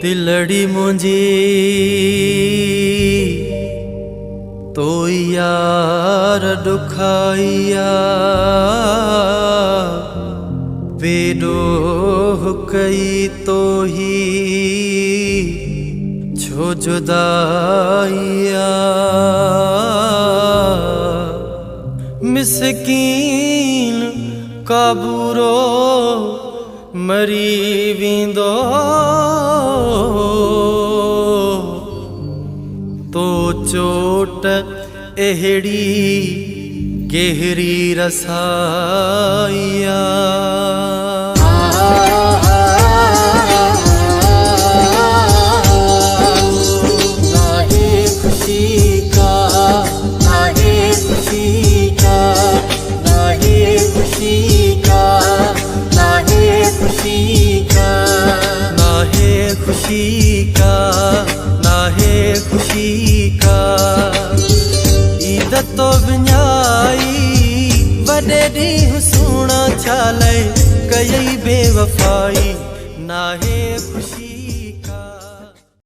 दिलड़ी मुंजी तो यार दुखाइया बेडोह कई तो ही छो जुदाइया मिसकीन काबूरो मरी विंदो तो चोट एहड़ी गहरी रसाइया खुशी का ईद तो विञाई वॾे ॾींहुं सुहिणा छा लए कई बेवफ़ाई नाहे खुशी।